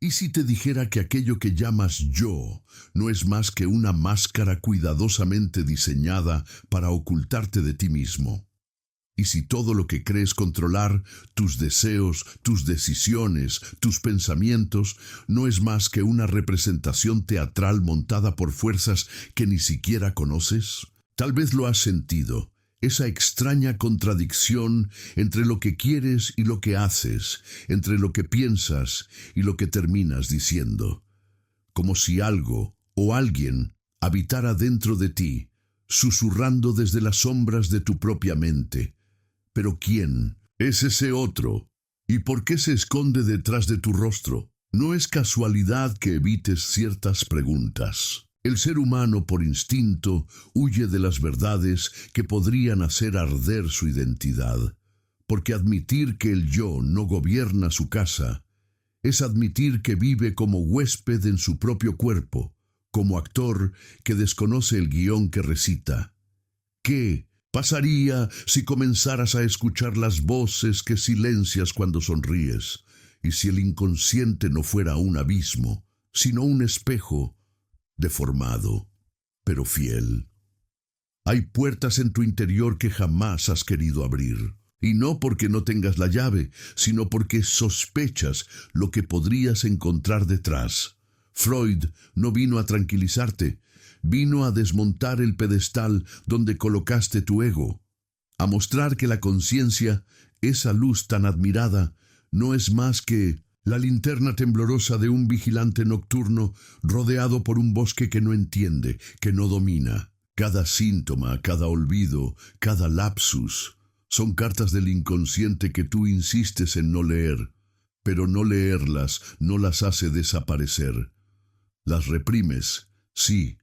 ¿Y si te dijera que aquello que llamas yo no es más que una máscara cuidadosamente diseñada para ocultarte de ti mismo? ¿Y si todo lo que crees controlar, tus deseos, tus decisiones, tus pensamientos, no es más que una representación teatral montada por fuerzas que ni siquiera conoces? Tal vez lo has sentido, esa extraña contradicción entre lo que quieres y lo que haces, entre lo que piensas y lo que terminas diciendo. Como si algo o alguien habitara dentro de ti, susurrando desde las sombras de tu propia mente. Pero ¿quién es ese otro? ¿Y por qué se esconde detrás de tu rostro? No es casualidad que evites ciertas preguntas. El ser humano, por instinto, huye de las verdades que podrían hacer arder su identidad, porque admitir que el yo no gobierna su casa es admitir que vive como huésped en su propio cuerpo, como actor que desconoce el guión que recita. ¿Qué pasaría si comenzaras a escuchar las voces que silencias cuando sonríes, y si el inconsciente no fuera un abismo, sino un espejo deformado, pero fiel? Hay puertas en tu interior que jamás has querido abrir, y no porque no tengas la llave, sino porque sospechas lo que podrías encontrar detrás. Freud no vino a tranquilizarte, vino a desmontar el pedestal donde colocaste tu ego, a mostrar que la conciencia, esa luz tan admirada, no es más que la linterna temblorosa de un vigilante nocturno rodeado por un bosque que no entiende, que no domina. Cada síntoma, cada olvido, cada lapsus son cartas del inconsciente que tú insistes en no leer, pero no leerlas no las hace desaparecer. Las reprimes, sí,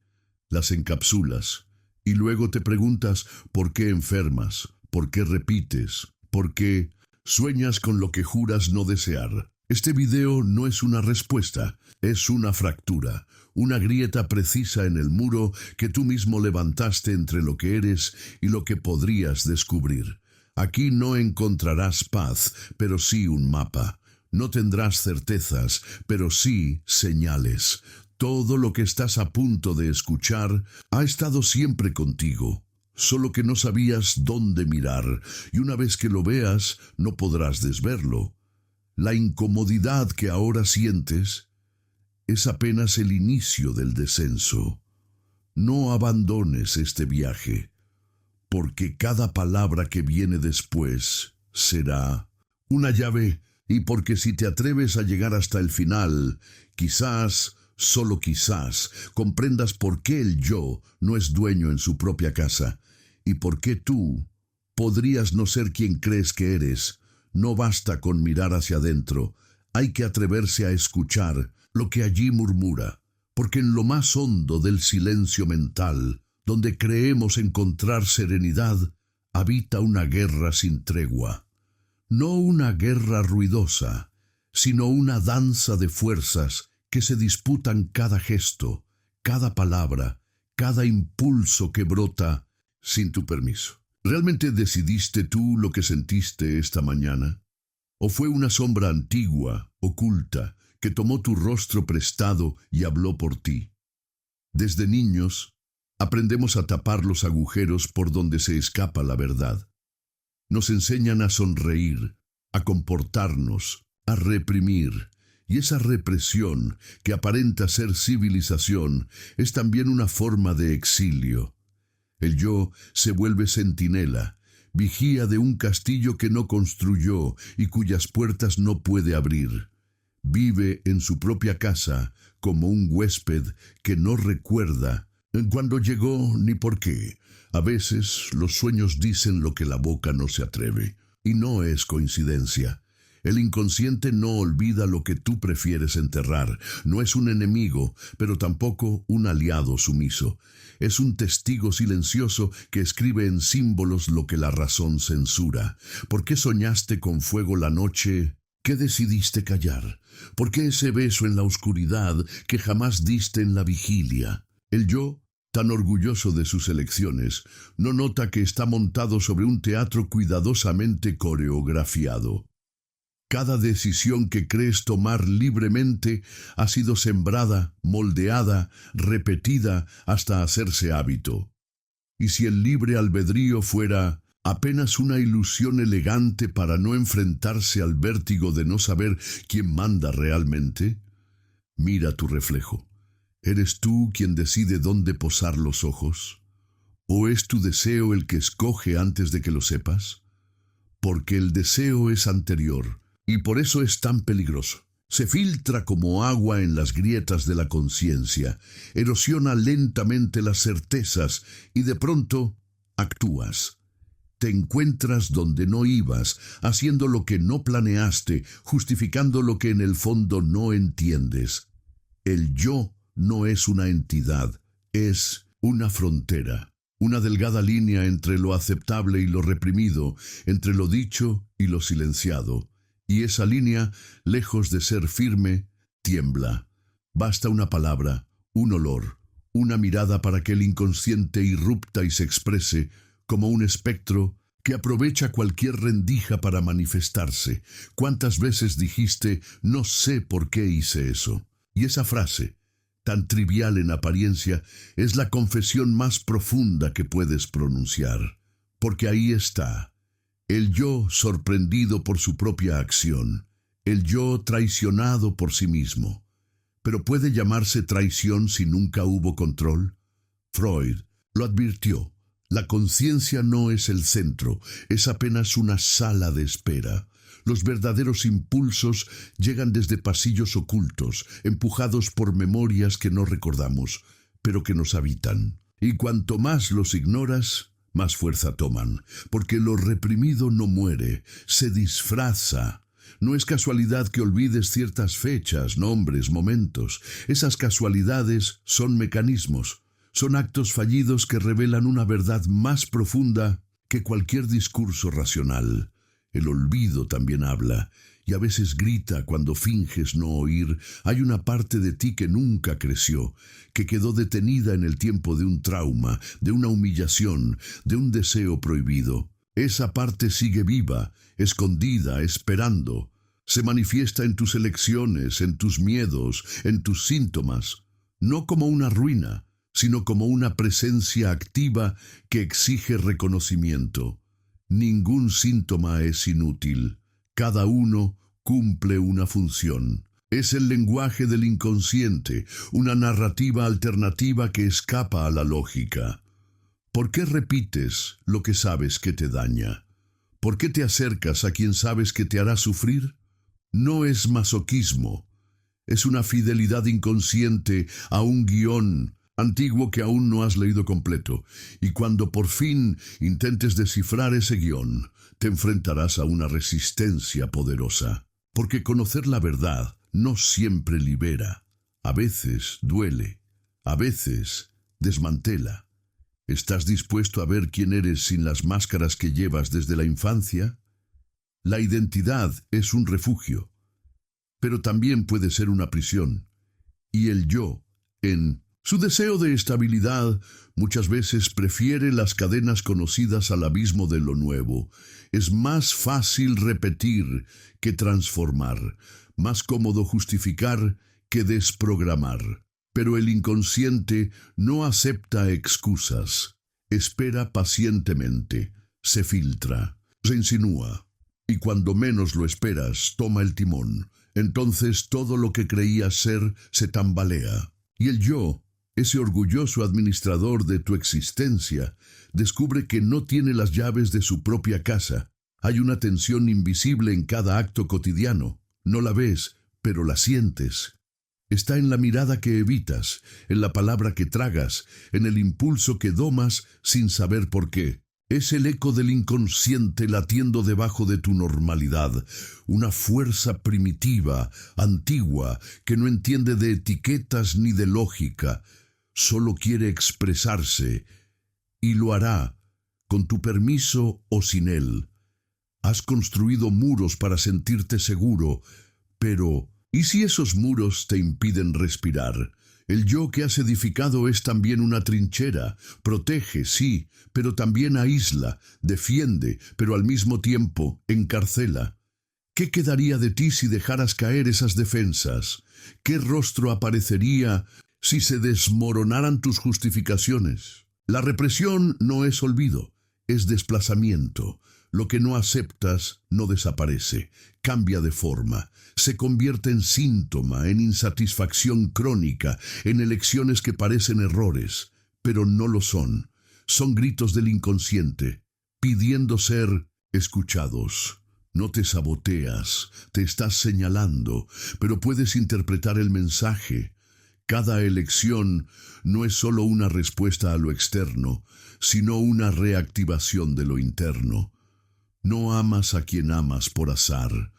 las encapsulas, y luego te preguntas por qué enfermas, por qué repites, por qué sueñas con lo que juras no desear. Este video no es una respuesta, es una fractura, una grieta precisa en el muro que tú mismo levantaste entre lo que eres y lo que podrías descubrir. Aquí no encontrarás paz, pero sí un mapa. No tendrás certezas, pero sí señales. Todo lo que estás a punto de escuchar ha estado siempre contigo, solo que no sabías dónde mirar, y una vez que lo veas, no podrás desverlo. La incomodidad que ahora sientes es apenas el inicio del descenso. No abandones este viaje, porque cada palabra que viene después será una llave, y porque si te atreves a llegar hasta el final, quizás, solo quizás, comprendas por qué el yo no es dueño en su propia casa, y por qué tú podrías no ser quien crees que eres. No basta con mirar hacia adentro, hay que atreverse a escuchar lo que allí murmura, porque en lo más hondo del silencio mental, donde creemos encontrar serenidad, habita una guerra sin tregua. No una guerra ruidosa, sino una danza de fuerzas que se disputan cada gesto, cada palabra, cada impulso que brota sin tu permiso. ¿Realmente decidiste tú lo que sentiste esta mañana? ¿O fue una sombra antigua, oculta, que tomó tu rostro prestado y habló por ti? Desde niños, aprendemos a tapar los agujeros por donde se escapa la verdad. Nos enseñan a sonreír, a comportarnos, a reprimir, y esa represión, que aparenta ser civilización, es también una forma de exilio. El yo se vuelve centinela, vigía de un castillo que no construyó y cuyas puertas no puede abrir. Vive en su propia casa como un huésped que no recuerda cuándo llegó ni por qué. A veces los sueños dicen lo que la boca no se atreve, y no es coincidencia. El inconsciente no olvida lo que tú prefieres enterrar. No es un enemigo, pero tampoco un aliado sumiso. Es un testigo silencioso que escribe en símbolos lo que la razón censura. ¿Por qué soñaste con fuego la noche? ¿Qué decidiste callar? ¿Por qué ese beso en la oscuridad que jamás diste en la vigilia? El yo, tan orgulloso de sus elecciones, no nota que está montado sobre un teatro cuidadosamente coreografiado. Cada decisión que crees tomar libremente ha sido sembrada, moldeada, repetida hasta hacerse hábito. Y si el libre albedrío fuera apenas una ilusión elegante para no enfrentarse al vértigo de no saber quién manda realmente, mira tu reflejo. ¿Eres tú quien decide dónde posar los ojos? ¿O es tu deseo el que escoge antes de que lo sepas? Porque el deseo es anterior, y por eso es tan peligroso. Se filtra como agua en las grietas de la conciencia, erosiona lentamente las certezas y de pronto actúas. Te encuentras donde no ibas, haciendo lo que no planeaste, justificando lo que en el fondo no entiendes. El yo no es una entidad, es una frontera, una delgada línea entre lo aceptable y lo reprimido, entre lo dicho y lo silenciado. Y esa línea, lejos de ser firme, tiembla. Basta una palabra, un olor, una mirada para que el inconsciente irrupta y se exprese como un espectro que aprovecha cualquier rendija para manifestarse. ¿Cuántas veces dijiste, no sé por qué hice eso? Y esa frase, tan trivial en apariencia, es la confesión más profunda que puedes pronunciar. Porque ahí está, el yo sorprendido por su propia acción, el yo traicionado por sí mismo. ¿Pero puede llamarse traición si nunca hubo control? Freud lo advirtió. La conciencia no es el centro, es apenas una sala de espera. Los verdaderos impulsos llegan desde pasillos ocultos, empujados por memorias que no recordamos, pero que nos habitan. Y cuanto más los ignoras, más fuerza toman, porque lo reprimido no muere, se disfraza. No es casualidad que olvides ciertas fechas, nombres, momentos. Esas casualidades son mecanismos. Son actos fallidos que revelan una verdad más profunda que cualquier discurso racional. El olvido también habla, y a veces grita cuando finges no oír. Hay una parte de ti que nunca creció, que quedó detenida en el tiempo de un trauma, de una humillación, de un deseo prohibido. Esa parte sigue viva, escondida, esperando. Se manifiesta en tus elecciones, en tus miedos, en tus síntomas, no como una ruina, sino como una presencia activa que exige reconocimiento. Ningún síntoma es inútil. Cada uno cumple una función. Es el lenguaje del inconsciente, una narrativa alternativa que escapa a la lógica. ¿Por qué repites lo que sabes que te daña? ¿Por qué te acercas a quien sabes que te hará sufrir? No es masoquismo. Es una fidelidad inconsciente a un guión antiguo que aún no has leído completo, y cuando por fin intentes descifrar ese guión, te enfrentarás a una resistencia poderosa. Porque conocer la verdad no siempre libera. A veces duele, a veces desmantela. ¿Estás dispuesto a ver quién eres sin las máscaras que llevas desde la infancia? La identidad es un refugio, pero también puede ser una prisión. Y el yo, en su deseo de estabilidad, muchas veces prefiere las cadenas conocidas al abismo de lo nuevo. Es más fácil repetir que transformar, más cómodo justificar que desprogramar. Pero el inconsciente no acepta excusas. Espera pacientemente, se filtra, se insinúa, y cuando menos lo esperas, toma el timón. Entonces todo lo que creías ser se tambalea. Y el yo, ese orgulloso administrador de tu existencia, descubre que no tiene las llaves de su propia casa. Hay una tensión invisible en cada acto cotidiano. No la ves, pero la sientes. Está en la mirada que evitas, en la palabra que tragas, en el impulso que domas sin saber por qué. Es el eco del inconsciente latiendo debajo de tu normalidad, una fuerza primitiva, antigua, que no entiende de etiquetas ni de lógica. Solo quiere expresarse, y lo hará, con tu permiso o sin él. Has construido muros para sentirte seguro, pero ¿y si esos muros te impiden respirar? El yo que has edificado es también una trinchera. Protege, sí, pero también aísla, defiende, pero al mismo tiempo encarcela. ¿Qué quedaría de ti si dejaras caer esas defensas? ¿Qué rostro aparecería si se desmoronaran tus justificaciones? La represión no es olvido, es desplazamiento. Lo que no aceptas no desaparece, cambia de forma, se convierte en síntoma, en insatisfacción crónica, en elecciones que parecen errores, pero no lo son. Son gritos del inconsciente, pidiendo ser escuchados. No te saboteas, te estás señalando, pero puedes interpretar el mensaje. Cada elección no es solo una respuesta a lo externo, sino una reactivación de lo interno. No amas a quien amas por azar.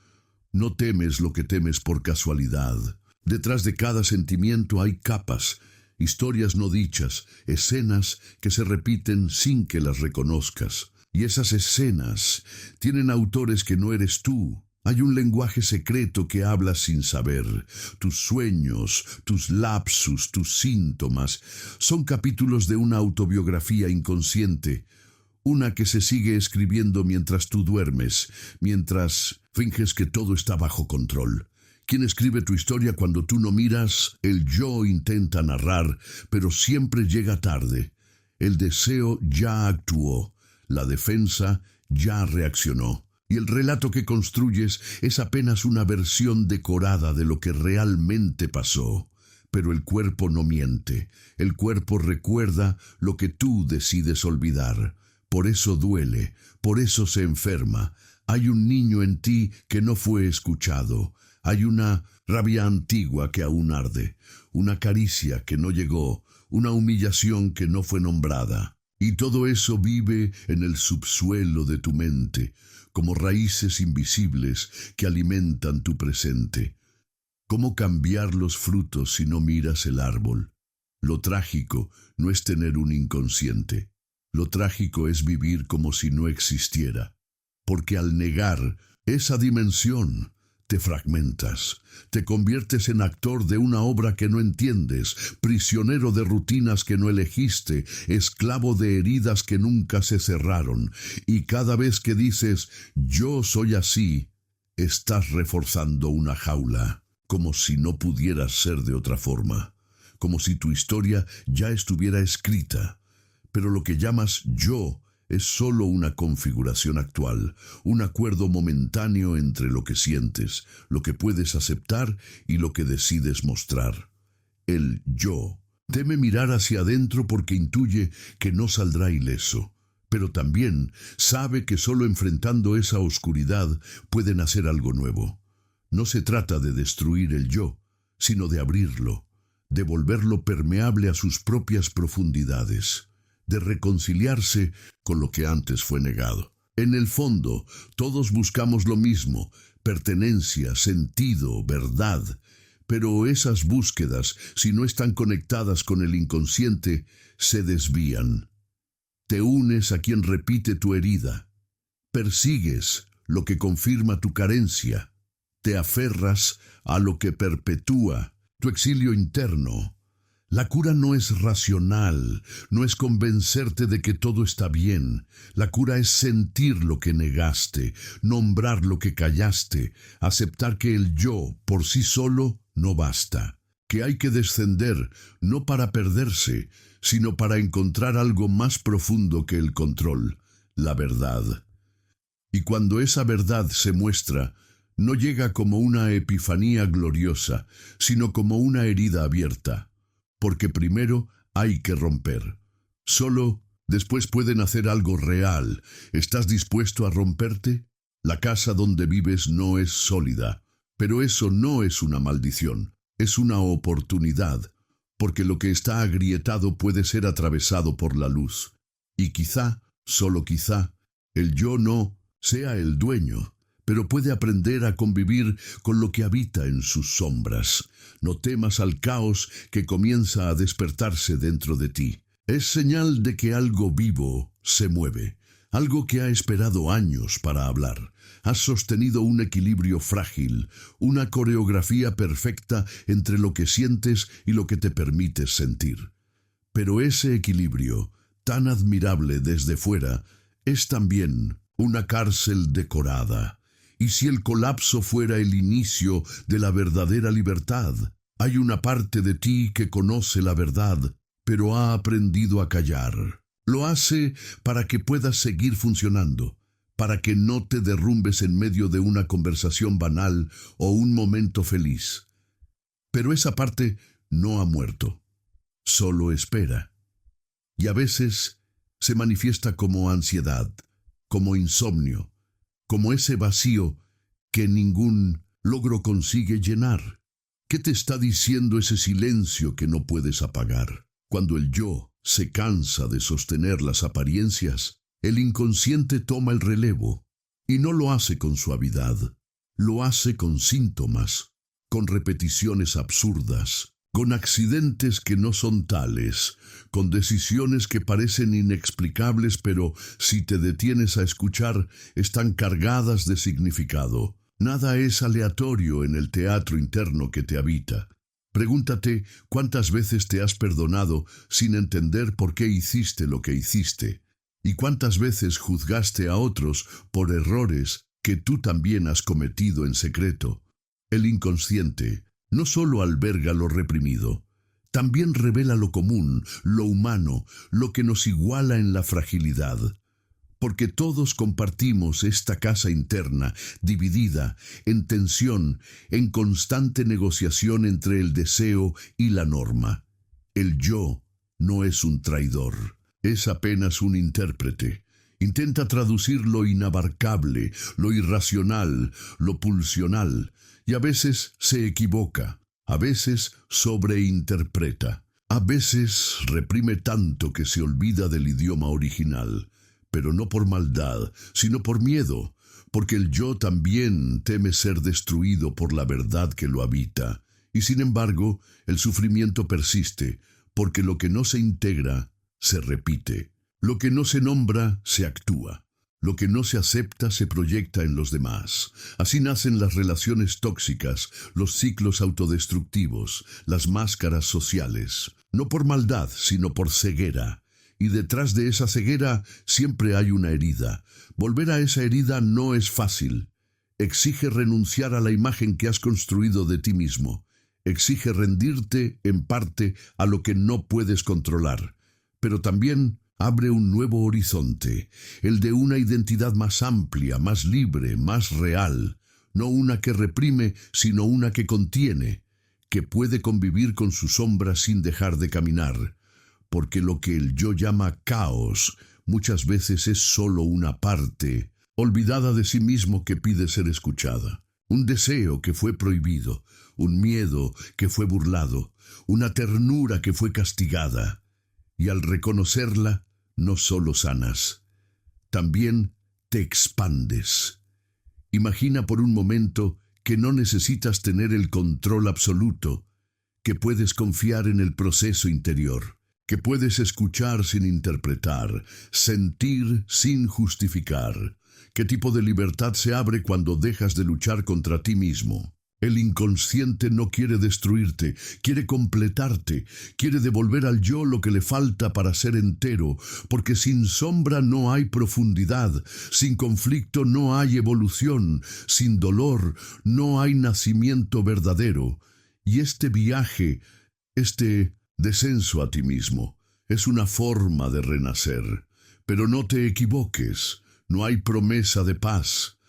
No temes lo que temes por casualidad. Detrás de cada sentimiento hay capas, historias no dichas, escenas que se repiten sin que las reconozcas. Y esas escenas tienen autores que no eres tú. Hay un lenguaje secreto que hablas sin saber. Tus sueños, tus lapsus, tus síntomas, son capítulos de una autobiografía inconsciente. Una que se sigue escribiendo mientras tú duermes, mientras finges que todo está bajo control. ¿Quién escribe tu historia cuando tú no miras? El yo intenta narrar, pero siempre llega tarde. El deseo ya actuó, la defensa ya reaccionó. Y el relato que construyes es apenas una versión decorada de lo que realmente pasó. Pero el cuerpo no miente, el cuerpo recuerda lo que tú decides olvidar. Por eso duele, por eso se enferma. Hay un niño en ti que no fue escuchado. Hay una rabia antigua que aún arde, una caricia que no llegó, una humillación que no fue nombrada. Y todo eso vive en el subsuelo de tu mente, como raíces invisibles que alimentan tu presente. ¿Cómo cambiar los frutos si no miras el árbol? Lo trágico no es tener un inconsciente. Lo trágico es vivir como si no existiera, porque al negar esa dimensión, te fragmentas, te conviertes en actor de una obra que no entiendes, prisionero de rutinas que no elegiste, esclavo de heridas que nunca se cerraron, y cada vez que dices, yo soy así, estás reforzando una jaula, como si no pudieras ser de otra forma, como si tu historia ya estuviera escrita. Pero lo que llamas yo es solo una configuración actual, un acuerdo momentáneo entre lo que sientes, lo que puedes aceptar y lo que decides mostrar. El yo teme mirar hacia adentro porque intuye que no saldrá ileso, pero también sabe que solo enfrentando esa oscuridad puede nacer algo nuevo. No se trata de destruir el yo, sino de abrirlo, de volverlo permeable a sus propias profundidades, de reconciliarse con lo que antes fue negado. En el fondo, todos buscamos lo mismo, pertenencia, sentido, verdad, pero esas búsquedas, si no están conectadas con el inconsciente, se desvían. Te unes a quien repite tu herida, persigues lo que confirma tu carencia, te aferras a lo que perpetúa tu exilio interno. La cura no es racional, no es convencerte de que todo está bien. La cura es sentir lo que negaste, nombrar lo que callaste, aceptar que el yo por sí solo no basta, que hay que descender no para perderse, sino para encontrar algo más profundo que el control, la verdad. Y cuando esa verdad se muestra, no llega como una epifanía gloriosa, sino como una herida abierta. Porque primero hay que romper. Solo después puede nacer algo real. ¿Estás dispuesto a romperte? La casa donde vives no es sólida, pero eso no es una maldición, es una oportunidad, porque lo que está agrietado puede ser atravesado por la luz. Y quizá, solo quizá, el yo no sea el dueño, pero puede aprender a convivir con lo que habita en sus sombras. No temas al caos que comienza a despertarse dentro de ti. Es señal de que algo vivo se mueve, algo que ha esperado años para hablar. Has sostenido un equilibrio frágil, una coreografía perfecta entre lo que sientes y lo que te permites sentir. Pero ese equilibrio, tan admirable desde fuera, es también una cárcel decorada. ¿Y si el colapso fuera el inicio de la verdadera libertad? Hay una parte de ti que conoce la verdad, pero ha aprendido a callar. Lo hace para que puedas seguir funcionando, para que no te derrumbes en medio de una conversación banal o un momento feliz. Pero esa parte no ha muerto, solo espera. Y a veces se manifiesta como ansiedad, como insomnio, como ese vacío que ningún logro consigue llenar. ¿Qué te está diciendo ese silencio que no puedes apagar? Cuando el yo se cansa de sostener las apariencias, el inconsciente toma el relevo, y no lo hace con suavidad, lo hace con síntomas, con repeticiones absurdas, con accidentes que no son tales, con decisiones que parecen inexplicables, pero si te detienes a escuchar, están cargadas de significado. Nada es aleatorio en el teatro interno que te habita. Pregúntate cuántas veces te has perdonado sin entender por qué hiciste lo que hiciste, y cuántas veces juzgaste a otros por errores que tú también has cometido en secreto. El inconsciente no solo alberga lo reprimido, también revela lo común, lo humano, lo que nos iguala en la fragilidad. Porque todos compartimos esta casa interna, dividida, en tensión, en constante negociación entre el deseo y la norma. El yo no es un traidor, es apenas un intérprete. Intenta traducir lo inabarcable, lo irracional, lo pulsional, y a veces se equivoca, a veces sobreinterpreta, a veces reprime tanto que se olvida del idioma original. Pero no por maldad, sino por miedo, porque el yo también teme ser destruido por la verdad que lo habita. Y sin embargo, el sufrimiento persiste, porque lo que no se integra, se repite. Lo que no se nombra, se actúa. Lo que no se acepta, se proyecta en los demás. Así nacen las relaciones tóxicas, los ciclos autodestructivos, las máscaras sociales. No por maldad, sino por ceguera. Y detrás de esa ceguera siempre hay una herida. Volver a esa herida no es fácil. Exige renunciar a la imagen que has construido de ti mismo. Exige rendirte, en parte, a lo que no puedes controlar. Pero también abre un nuevo horizonte, el de una identidad más amplia, más libre, más real. No una que reprime, sino una que contiene, que puede convivir con su sombra sin dejar de caminar. Porque lo que el yo llama caos muchas veces es solo una parte, olvidada de sí mismo que pide ser escuchada. Un deseo que fue prohibido, un miedo que fue burlado, una ternura que fue castigada. Y al reconocerla, no solo sanas, también te expandes. Imagina por un momento que no necesitas tener el control absoluto, que puedes confiar en el proceso interior, que puedes escuchar sin interpretar, sentir sin justificar. ¿Qué tipo de libertad se abre cuando dejas de luchar contra ti mismo? El inconsciente no quiere destruirte, quiere completarte, quiere devolver al yo lo que le falta para ser entero, porque sin sombra no hay profundidad, sin conflicto no hay evolución, sin dolor no hay nacimiento verdadero. Y este viaje, este descenso a ti mismo, es una forma de renacer. Pero no te equivoques, no hay promesa de paz,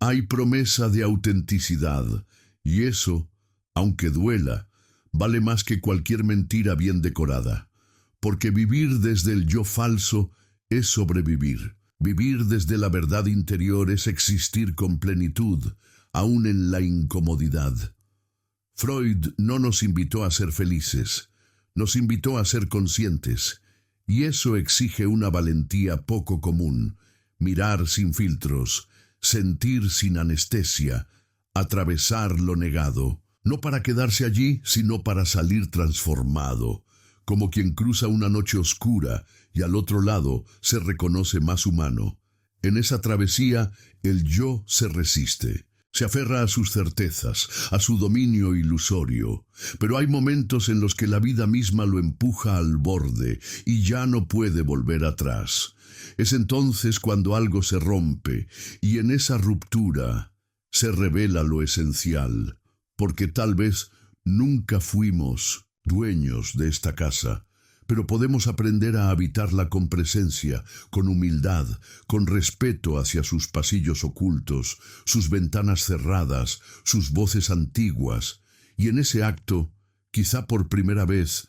hay promesa de autenticidad. Y eso, aunque duela, vale más que cualquier mentira bien decorada, porque vivir desde el yo falso es sobrevivir. Vivir desde la verdad interior es existir con plenitud, aun en la incomodidad. Freud no nos invitó a ser felices, nos invitó a ser conscientes, y eso exige una valentía poco común, mirar sin filtros, sentir sin anestesia, atravesar lo negado, no para quedarse allí, sino para salir transformado, como quien cruza una noche oscura y al otro lado se reconoce más humano. En esa travesía, el yo se resiste, se aferra a sus certezas, a su dominio ilusorio, pero hay momentos en los que la vida misma lo empuja al borde y ya no puede volver atrás. Es entonces cuando algo se rompe, y en esa ruptura se revela lo esencial, porque tal vez nunca fuimos dueños de esta casa, pero podemos aprender a habitarla con presencia, con humildad, con respeto hacia sus pasillos ocultos, sus ventanas cerradas, sus voces antiguas, y en ese acto, quizá por primera vez,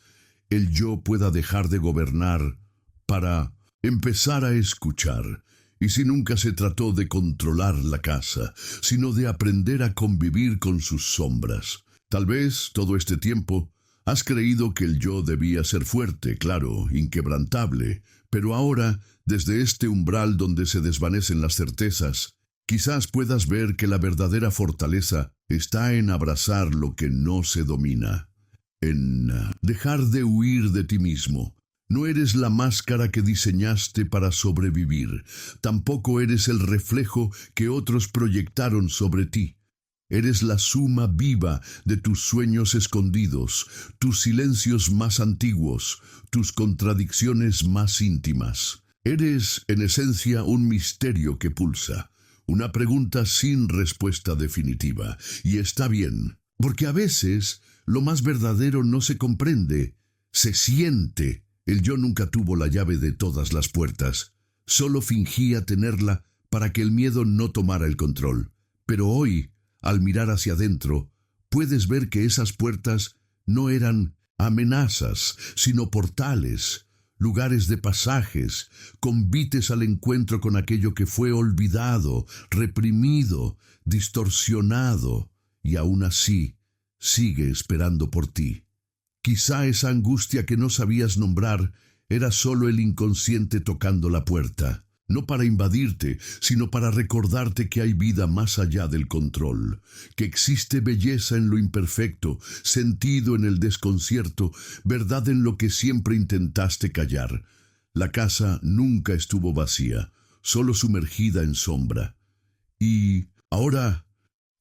el yo pueda dejar de gobernar para empezar a escuchar. Y si nunca se trató de controlar la casa, sino de aprender a convivir con sus sombras. Tal vez todo este tiempo has creído que el yo debía ser fuerte, claro, inquebrantable, pero ahora, desde este umbral donde se desvanecen las certezas, quizás puedas ver que la verdadera fortaleza está en abrazar lo que no se domina, en dejar de huir de ti mismo. No eres la máscara que diseñaste para sobrevivir, tampoco eres el reflejo que otros proyectaron sobre ti. Eres la suma viva de tus sueños escondidos, tus silencios más antiguos, tus contradicciones más íntimas. Eres, en esencia, un misterio que pulsa, una pregunta sin respuesta definitiva. Y está bien, porque a veces lo más verdadero no se comprende, se siente. El yo nunca tuvo la llave de todas las puertas, solo fingía tenerla para que el miedo no tomara el control. Pero hoy, al mirar hacia adentro, puedes ver que esas puertas no eran amenazas, sino portales, lugares de pasajes, convites al encuentro con aquello que fue olvidado, reprimido, distorsionado, y aún así sigue esperando por ti. Quizá esa angustia que no sabías nombrar era solo el inconsciente tocando la puerta. No para invadirte, sino para recordarte que hay vida más allá del control, que existe belleza en lo imperfecto, sentido en el desconcierto, verdad en lo que siempre intentaste callar. La casa nunca estuvo vacía, solo sumergida en sombra. Y ahora,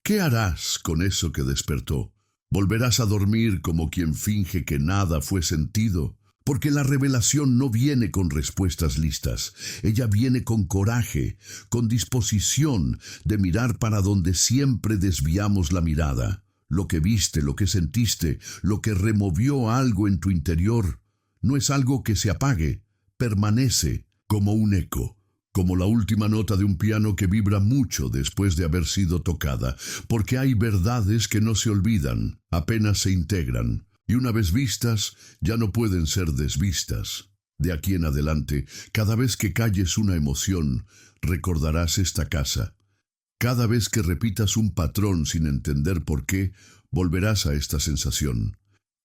¿qué harás con eso que despertó? ¿Volverás a dormir como quien finge que nada fue sentido? Porque la revelación no viene con respuestas listas, ella viene con coraje, con disposición de mirar para donde siempre desviamos la mirada. Lo que viste, lo que sentiste, lo que removió algo en tu interior, no es algo que se apague, permanece como un eco, como la última nota de un piano que vibra mucho después de haber sido tocada, porque hay verdades que no se olvidan, apenas se integran. Y una vez vistas, ya no pueden ser desvistas. De aquí en adelante, cada vez que calles una emoción, recordarás esta casa. Cada vez que repitas un patrón sin entender por qué, volverás a esta sensación.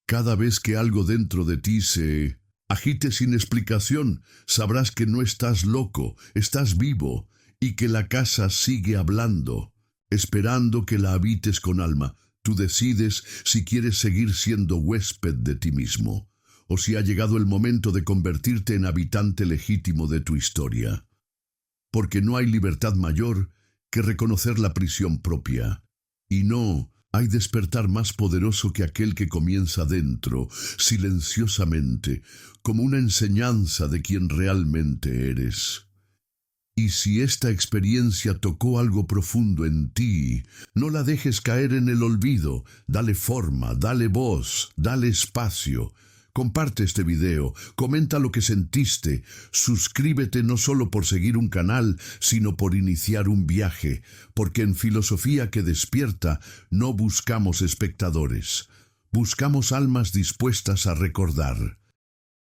Cada vez que algo dentro de ti se agite sin explicación, sabrás que no estás loco, estás vivo, y que la casa sigue hablando, esperando que la habites con alma. Tú decides si quieres seguir siendo huésped de ti mismo, o si ha llegado el momento de convertirte en habitante legítimo de tu historia. Porque no hay libertad mayor que reconocer la prisión propia. Y no hay despertar más poderoso que aquel que comienza dentro, silenciosamente, como una enseñanza de quien realmente eres. Y si esta experiencia tocó algo profundo en ti, no la dejes caer en el olvido. Dale forma, dale voz, dale espacio. Comparte este video, comenta lo que sentiste, suscríbete no solo por seguir un canal, sino por iniciar un viaje, porque en Filosofía que Despierta no buscamos espectadores, buscamos almas dispuestas a recordar.